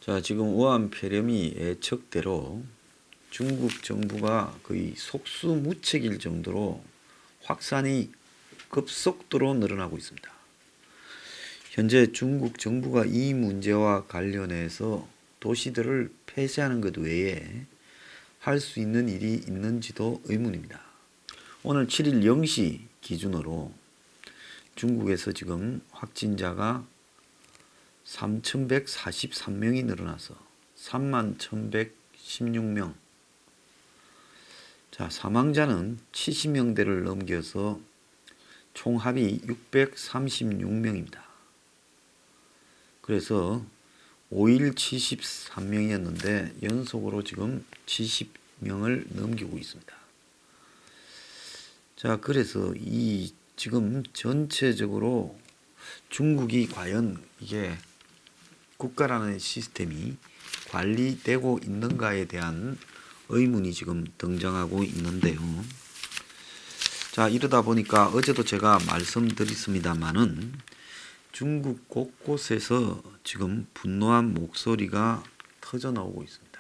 자, 지금 우한 폐렴이 예측대로 중국 정부가 거의 속수무책일 정도로 확산이 급속도로 늘어나고 있습니다. 현재 중국 정부가 이 문제와 관련해서 도시들을 폐쇄하는 것 외에 할 수 있는 일이 있는지도 의문입니다. 오늘 7일 0시 기준으로 중국에서 지금 확진자가 3,143명이 늘어나서 31,116명. 자, 사망자는 70명대를 넘겨서 총합이 636명입니다. 그래서 5일 73명이었는데 연속으로 지금 70명을 넘기고 있습니다. 자, 그래서 이 지금 전체적으로 중국이 과연 이게 국가라는 시스템이 관리되고 있는가에 대한 의문이 지금 등장하고 있는데요. 자, 이러다 보니까 어제도 제가 말씀드렸습니다만은 중국 곳곳에서 지금 분노한 목소리가 터져 나오고 있습니다.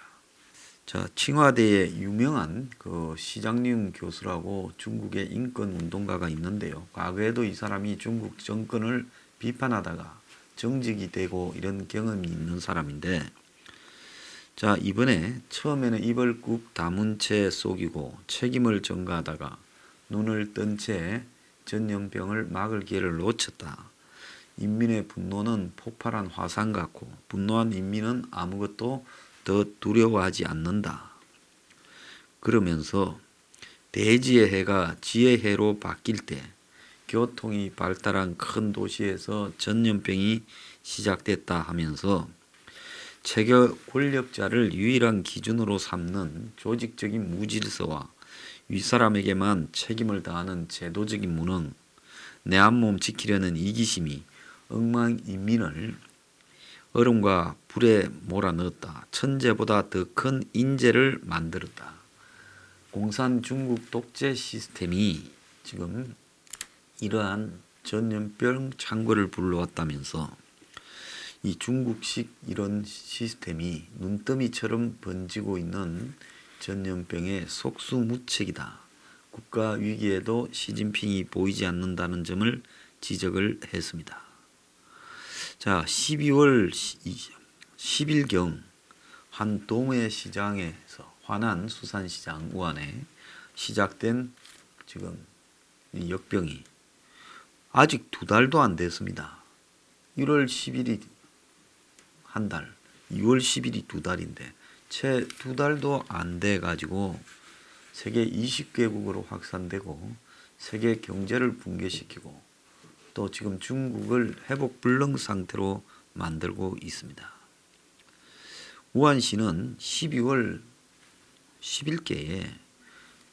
자, 칭화대의 유명한 그 시장림 교수라고 중국의 인권 운동가가 있는데요. 과거에도 이 사람이 중국 정권을 비판하다가 정직이 되고 이런 경험이 있는 사람인데, 자, 이번에 처음에는 입을 꾹 다문 채 속이고 책임을 전가하다가 눈을 뜬 채 전염병을 막을 기회를 놓쳤다. 인민의 분노는 폭발한 화산 같고 분노한 인민은 아무것도 더 두려워하지 않는다. 그러면서 대지의 해가 지의 해로 바뀔 때 교통이 발달한 큰 도시에서 전염병이 시작됐다 하면서 체계 권력자를 유일한 기준으로 삼는 조직적인 무질서와 윗사람에게만 책임을 다하는 제도적인 무능, 내 한 몸 지키려는 이기심이 억만인민을 얼음과 불에 몰아넣었다. 천재보다 더 큰 인재를 만들었다. 공산 중국 독재 시스템이 지금 이러한 전염병 창궐을 불러왔다면서 이 중국식 이런 시스템이 눈더미처럼 번지고 있는 전염병의 속수무책이다. 국가 위기에도 시진핑이 보이지 않는다는 점을 지적을 했습니다. 자, 12월 10일경 한 동해시장에서 화난 수산시장 우한에 시작된 지금 이 역병이 아직 2달도 안 됐습니다. 1월 10일이 한 달, 2월 10일이 2달인데 채 2달도 안 돼 가지고 세계 20개국으로 확산되고 세계 경제를 붕괴시키고 또 지금 중국을 회복 불능 상태로 만들고 있습니다. 우한시는 12월 10일께에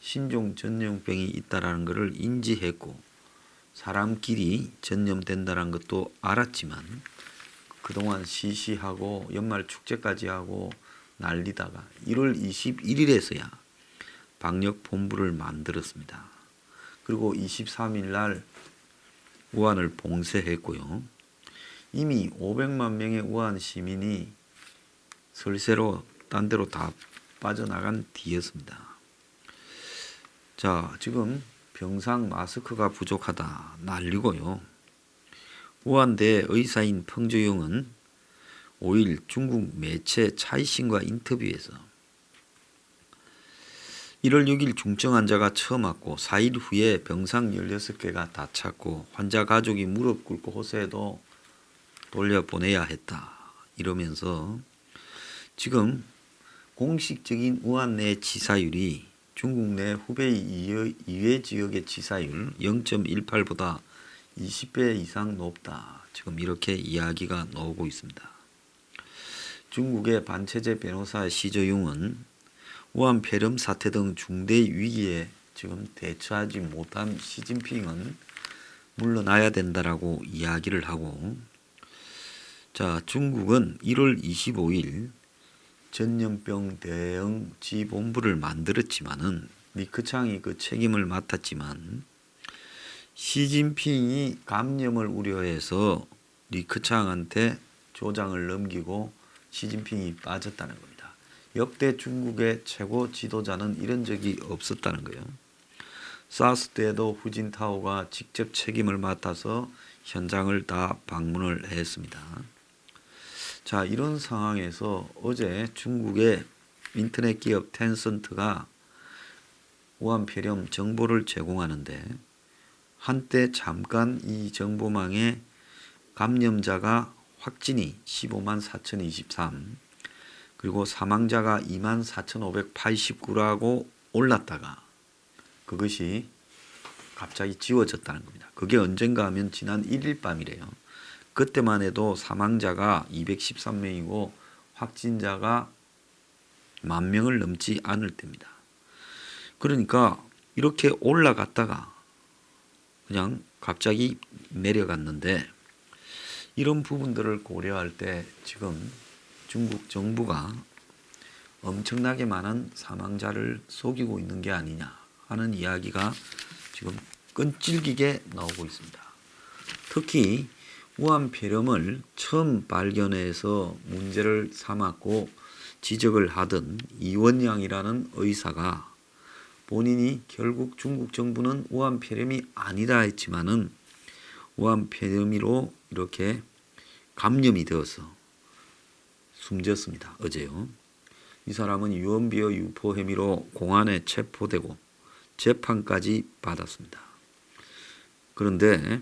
신종 전염병이 있다라는 것을 인지했고 사람끼리 전염된다는 것도 알았지만 그동안 시시하고 연말 축제까지 하고 난리다가 1월 21일에서야 방역본부를 만들었습니다. 그리고 23일 날 우한을 봉쇄했고요. 이미 500만 명의 우한 시민이 설세로 딴 데로 다 빠져나간 뒤였습니다. 자, 지금 병상 마스크가 부족하다 난리고요. 우한대 의사인 펑저용은 5일 중국 매체 차이신과 인터뷰에서 1월 6일 중증 환자가 처음 왔고 4일 후에 병상 16개가 다 찼고 환자 가족이 무릎 꿇고 호소해도 돌려보내야 했다. 이러면서 지금 공식적인 우한 내 치사율이 중국 내 후베이 이외 지역의 치사율 0.18보다 20배 이상 높다. 지금 이렇게 이야기가 나오고 있습니다. 중국의 반체제 변호사 시저용은 우한 폐렴 사태 등 중대 위기에 지금 대처하지 못한 시진핑은 물러나야 된다라고 이야기를 하고, 자, 중국은 1월 25일 전염병 대응 지본부를 만들었지만은 리크창이 그 책임을 맡았지만 시진핑이 감염을 우려해서 리크창한테 조장을 넘기고 시진핑이 빠졌다는 겁니다. 역대 중국의 최고 지도자는 이런 적이 없었다는 거예요. 사스 때도 후진타오가 직접 책임을 맡아서 현장을 다 방문을 했습니다. 자, 이런 상황에서 어제 중국의 인터넷 기업 텐센트가 우한폐렴 정보를 제공하는데 한때 잠깐 이 정보망에 감염자가 확진이 15만 4,023 그리고 사망자가 2만 4,589라고 올랐다가 그것이 갑자기 지워졌다는 겁니다. 그게 언젠가 하면 지난 1일 밤이래요. 그때만 해도 사망자가 213명이고 확진자가 10,000명을 넘지 않을 때입니다. 그러니까 이렇게 올라갔다가 그냥 갑자기 내려갔는데 이런 부분들을 고려할 때 지금 중국 정부가 엄청나게 많은 사망자를 속이고 있는 게 아니냐 하는 이야기가 지금 끈질기게 나오고 있습니다. 특히 우한폐렴을 처음 발견해서 문제를 삼았고 지적을 하던 이원양이라는 의사가 본인이 결국 중국 정부는 우한폐렴이 아니다 했지만은 우한폐렴으로 이렇게 감염이 되어서 숨졌습니다. 어제요. 이 사람은 유언비어 유포 혐의로 공안에 체포되고 재판까지 받았습니다. 그런데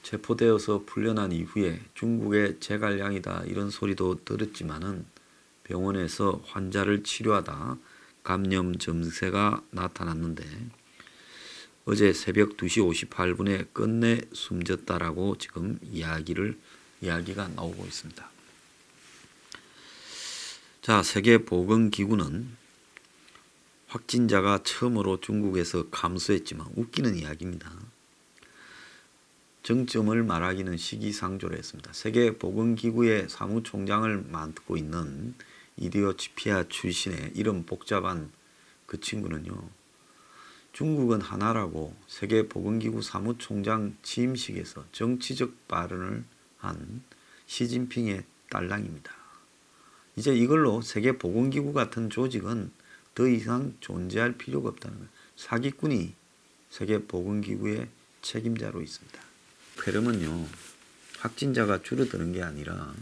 체포되어서 풀려난 이후에 중국의 제갈량이다 이런 소리도 들었지만은 병원에서 환자를 치료하다 감염 증세가 나타났는데 어제 새벽 2시 58분에 끝내 숨졌다라고 지금 이야기가 나오고 있습니다. 자, 세계보건기구는 확진자가 처음으로 중국에서 감소했지만 웃기는 이야기입니다. 정점을 말하기는 시기상조를 했습니다. 세계보건기구의 사무총장을 맡고 있는 이디오피아 출신의 이름 복잡한 그 친구는요. 중국은 하나라고 세계보건기구 사무총장 취임식에서 정치적 발언을 한 시진핑의 딸랑입니다. 이제 이걸로 세계보건기구 같은 조직은 더 이상 존재할 필요가 없다는 거예요. 사기꾼이 세계보건기구의 책임자로 있습니다. 폐렴은요, 확진자가 줄어드는 게 아니라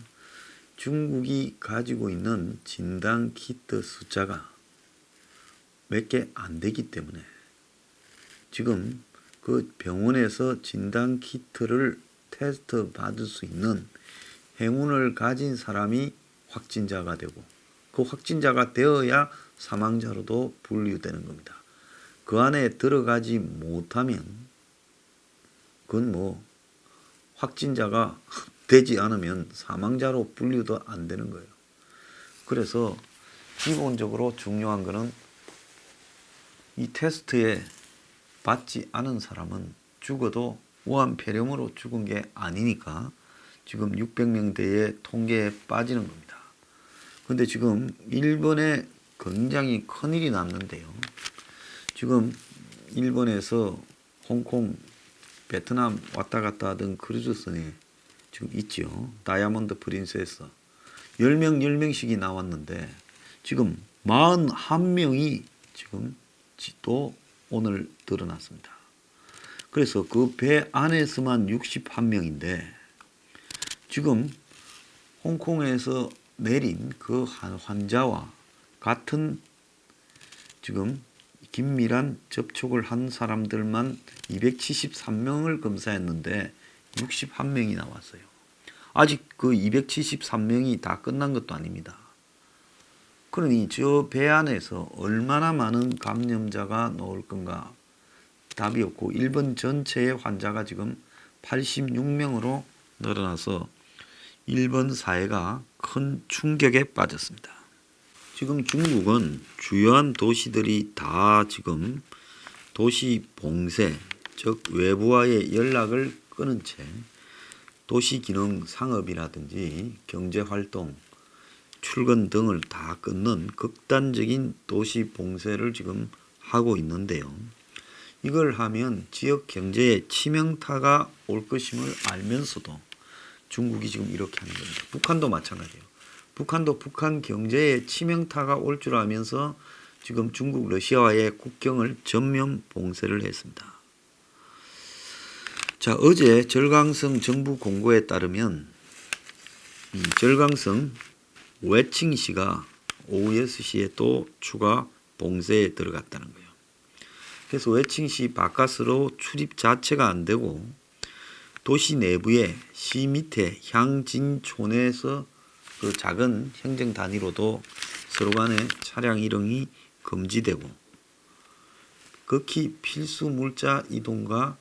중국이 가지고 있는 진단키트 숫자가 몇 개 안 되기 때문에 지금 그 병원에서 진단키트를 테스트 받을 수 있는 행운을 가진 사람이 확진자가 되고 그 확진자가 되어야 사망자로도 분류되는 겁니다. 그 안에 들어가지 못하면 그건 뭐 확진자가 되지 않으면 사망자로 분류도 안 되는 거예요. 그래서 기본적으로 중요한 거는 이 테스트에 받지 않은 사람은 죽어도 우한폐렴으로 죽은 게 아니니까 지금 600명대의 통계에 빠지는 겁니다. 그런데 지금 일본에 굉장히 큰일이 났는데요. 지금 일본에서 홍콩, 베트남 왔다 갔다 하던 크루즈선에 지금 있죠. 다이아몬드 프린세스 10명씩이 나왔는데 지금 41명이 지금 또 오늘 드러났습니다. 그래서 그 배 안에서만 61명인데 지금 홍콩에서 내린 그 환자와 같은 지금 긴밀한 접촉을 한 사람들만 273명을 검사했는데 61명이 나왔어요. 아직 그 273명이 다 끝난 것도 아닙니다. 그러니 저 배 안에서 얼마나 많은 감염자가 나올 건가 답이 없고 일본 전체의 환자가 지금 86명으로 늘어나서 일본 사회가 큰 충격에 빠졌습니다. 지금 중국은 주요한 도시들이 다 지금 도시 봉쇄, 즉 외부와의 연락을 끊은 채 도시 기능 상업이라든지 경제활동, 출근 등을 다 끊는 극단적인 도시 봉쇄를 지금 하고 있는데요. 이걸 하면 지역 경제에 치명타가 올 것임을 알면서도 중국이 지금 이렇게 하는 겁니다. 북한도 마찬가지예요. 북한도 북한 경제에 치명타가 올 줄 알면서 지금 중국 러시아와의 국경을 전면 봉쇄를 했습니다. 자, 어제 절강성 정부 공고에 따르면 이 절강성 웨칭시가 오후 6시에 또 추가 봉쇄에 들어갔다는 거예요. 그래서 웨칭시 바깥으로 출입 자체가 안 되고 도시 내부에 시 밑에 향진촌에서 그 작은 행정 단위로도 서로 간의 차량 이동이 금지되고 극히 필수 물자 이동과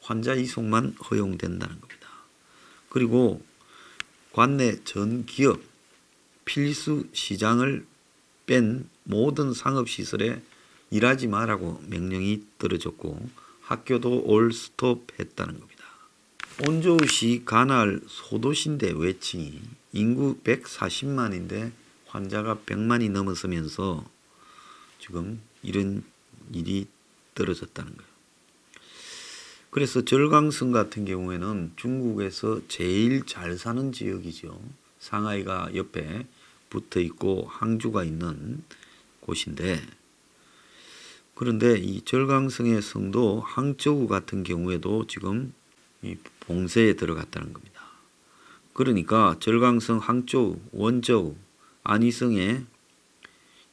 환자 이송만 허용된다는 겁니다. 그리고 관내 전 기업 필수 시장을 뺀 모든 상업시설에 일하지 마라고 명령이 떨어졌고 학교도 올 스톱했다는 겁니다. 온저우시 가나을 소도시인데 웨칭이 인구 140만인데 환자가 100만이 넘어서면서 지금 이런 일이 떨어졌다는 거예요. 그래서 절강성 같은 경우에는 중국에서 제일 잘 사는 지역이죠. 상하이가 옆에 붙어 있고 항주가 있는 곳인데, 그런데 이 절강성의 성도 항저우 같은 경우에도 지금 이 봉쇄에 들어갔다는 겁니다. 그러니까 절강성 항저우, 원저우, 안희성의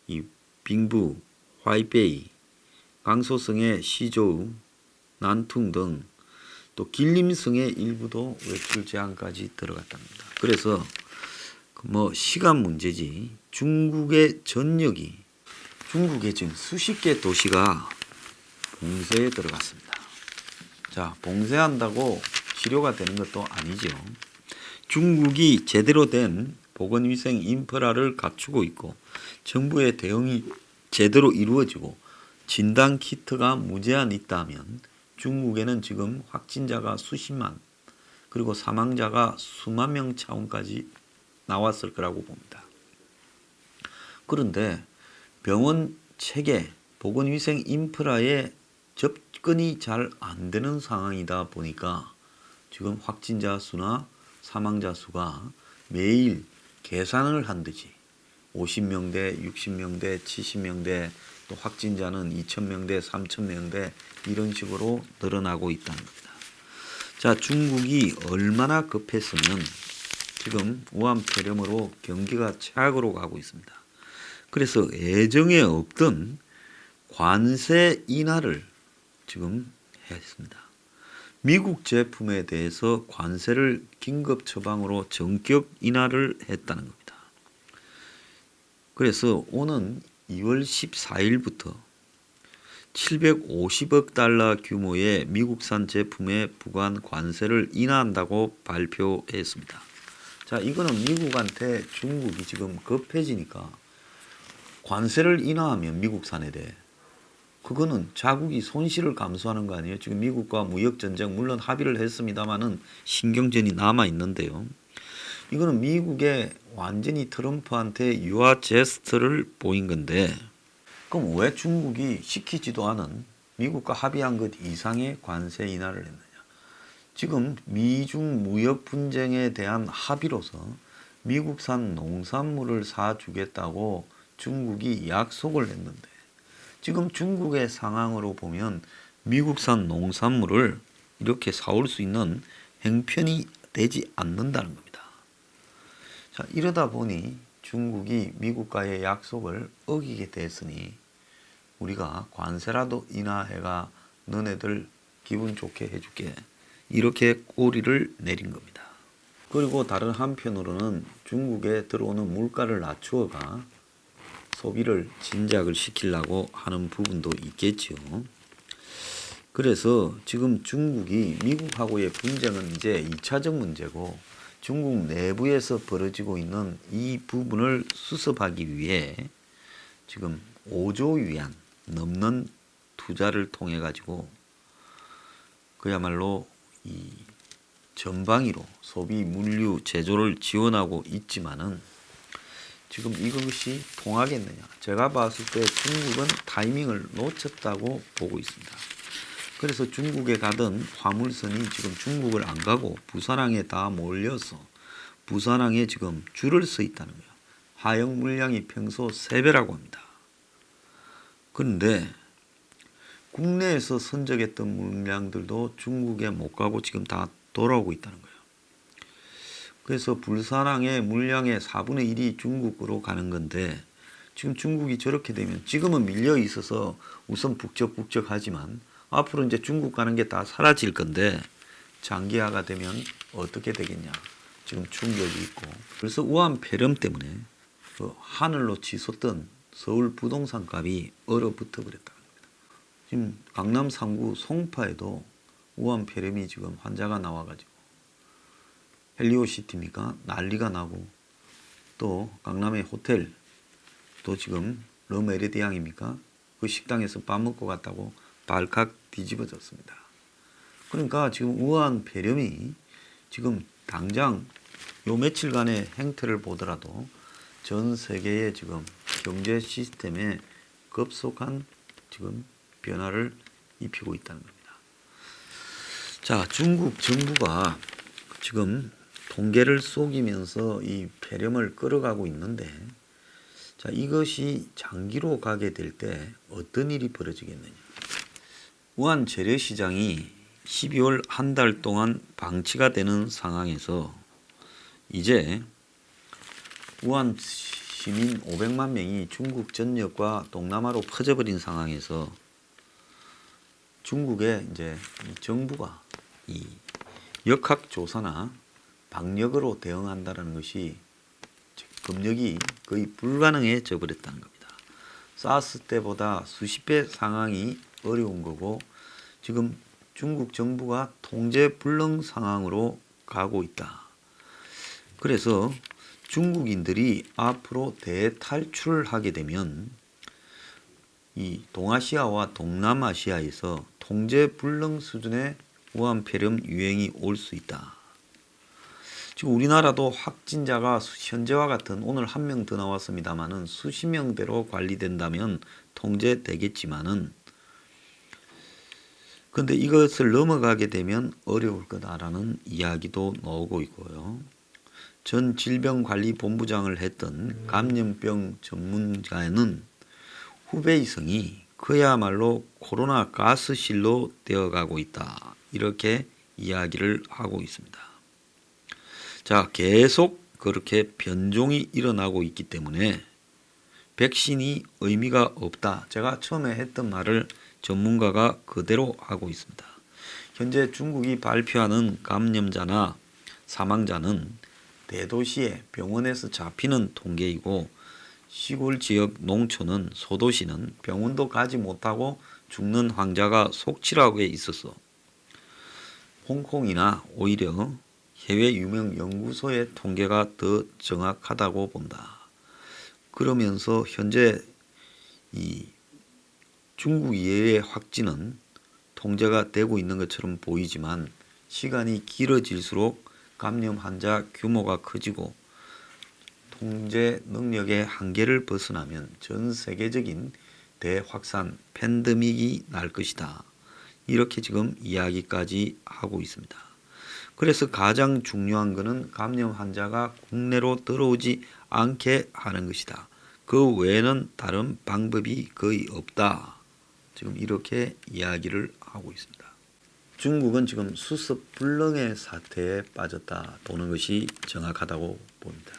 이 빙부, 화이베이, 강소성의 시저우, 난퉁 등 또 길림성의 일부도 외출 제한까지 들어갔답니다. 그래서 뭐 시간 문제지 중국의 전역이 중국의 지금 수십 개 도시가 봉쇄에 들어갔습니다. 자, 봉쇄한다고 치료가 되는 것도 아니죠. 중국이 제대로 된 보건위생 인프라를 갖추고 있고 정부의 대응이 제대로 이루어지고 진단 키트가 무제한 있다면 중국에는 지금 확진자가 수십만 그리고 사망자가 수만 명 차원까지 나왔을 거라고 봅니다. 그런데 병원 체계, 보건위생 인프라에 접근이 잘 안 되는 상황이다 보니까 지금 확진자 수나 사망자 수가 매일 계산을 한 듯이 50명대, 60명대, 70명대 또 확진자는 2,000명대, 3,000명대 이런 식으로 늘어나고 있다는 겁니다. 자, 중국이 얼마나 급했으면 지금 우한 폐렴으로 경기가 최악으로 가고 있습니다. 그래서 예정에 없던 관세 인하를 지금 했습니다. 미국 제품에 대해서 관세를 긴급 처방으로 전격 인하를 했다는 겁니다. 그래서 오는 2월 14일부터 750억 달러 규모의 미국산 제품에 부과한 관세를 인하한다고 발표했습니다. 자, 이거는 미국한테 중국이 지금 급해지니까 관세를 인하하면 미국산에 대해 그거는 자국이 손실을 감수하는 거 아니에요? 지금 미국과 무역전쟁 물론 합의를 했습니다마는 신경전이 남아 있는데요. 이거는 미국의 완전히 트럼프한테 유화 제스처를 보인 건데 그럼 왜 중국이 시키지도 않은 미국과 합의한 것 이상의 관세 인하를 했느냐? 지금 미중 무역 분쟁에 대한 합의로서 미국산 농산물을 사주겠다고 중국이 약속을 했는데 지금 중국의 상황으로 보면 미국산 농산물을 이렇게 사올 수 있는 형편이 되지 않는다는 겁니다. 자, 이러다 보니 중국이 미국과의 약속을 어기게 됐으니 우리가 관세라도 인하해가 너네들 기분 좋게 해줄게 이렇게 꼬리를 내린 겁니다. 그리고 다른 한편으로는 중국에 들어오는 물가를 낮추어가 소비를 진작을 시키려고 하는 부분도 있겠죠. 그래서 지금 중국이 미국하고의 분쟁은 이제 2차적 문제고 중국 내부에서 벌어지고 있는 이 부분을 수습하기 위해 지금 5조 위안 넘는 투자를 통해 가지고 그야말로 이 전방위로 소비 물류 제조를 지원하고 있지만은 지금 이것이 통하겠느냐? 제가 봤을 때 중국은 타이밍을 놓쳤다고 보고 있습니다. 그래서 중국에 가던 화물선이 지금 중국을 안 가고 부산항에 다 몰려서 부산항에 지금 줄을 서 있다는 거예요. 하역 물량이 평소 3배라고 합니다. 그런데 국내에서 선적했던 물량들도 중국에 못 가고 지금 다 돌아오고 있다는 거예요. 그래서 불사랑의 물량의 4분의 1이 중국으로 가는 건데 지금 중국이 저렇게 되면 지금은 밀려 있어서 우선 북적북적하지만 앞으로 이제 중국 가는 게 다 사라질 건데 장기화가 되면 어떻게 되겠냐. 지금 충격이 있고. 그래서 우한 폐렴 때문에 그 하늘로 치솟던 서울 부동산 값이 얼어붙어 버렸다는 겁니다. 지금 강남 3구 송파에도 우한 폐렴이 지금 환자가 나와가지고 헬리오시티입니까? 난리가 나고 또 강남의 호텔 또 지금 르메리디앙입니까? 그 식당에서 밥 먹고 갔다고 발칵 뒤집어졌습니다. 그러니까 지금 우한 폐렴이 지금 당장 요 며칠간의 행태를 보더라도 전 세계의 지금 경제 시스템에 급속한 지금 변화를 입히고 있다는 겁니다. 자, 중국 정부가 지금 통계를 속이면서 이 폐렴을 끌어가고 있는데 자, 이것이 장기로 가게 될 때 어떤 일이 벌어지겠느냐. 우한 재래시장이 12월 한 달 동안 방치가 되는 상황에서 이제 우한 시민 500만 명이 중국 전역과 동남아로 퍼져버린 상황에서 중국의 이제 정부가 이 역학조사나 방역으로 대응한다는 것이 검역이 거의 불가능해져 버렸다는 겁니다. 사스 때보다 수십 배 상황이 어려운 거고 지금 중국 정부가 통제 불능 상황으로 가고 있다. 그래서 중국인들이 앞으로 대탈출을 하게 되면 이 동아시아와 동남아시아에서 통제 불능 수준의 우한 폐렴 유행이 올 수 있다. 지금 우리나라도 확진자가 현재와 같은 오늘 1명 더 나왔습니다만은 수십 명대로 관리된다면 통제되겠지만은 근데 이것을 넘어가게 되면 어려울 거다라는 이야기도 나오고 있고요. 전 질병관리본부장을 했던 감염병 전문가는 후베이성이 그야말로 코로나 가스실로 되어가고 있다. 이렇게 이야기를 하고 있습니다. 자, 계속 그렇게 변종이 일어나고 있기 때문에 백신이 의미가 없다. 제가 처음에 했던 말을 전문가가 그대로 하고 있습니다. 현재 중국이 발표하는 감염자나 사망자는 대도시의 병원에서 잡히는 통계이고 시골 지역 농촌은 소도시는 병원도 가지 못하고 죽는 환자가 속출하게 있어서 홍콩이나 오히려 해외 유명 연구소의 통계가 더 정확하다고 본다. 그러면서 현재 이 중국 이외의 확진은 통제가 되고 있는 것처럼 보이지만 시간이 길어질수록 감염 환자 규모가 커지고 통제 능력의 한계를 벗어나면 전 세계적인 대확산 팬데믹이 날 것이다. 이렇게 지금 이야기까지 하고 있습니다. 그래서 가장 중요한 것은 감염 환자가 국내로 들어오지 않게 하는 것이다. 그 외에는 다른 방법이 거의 없다. 지금 이렇게 이야기를 하고 있습니다. 중국은 지금 수습 불능의 사태에 빠졌다 보는 것이 정확하다고 봅니다.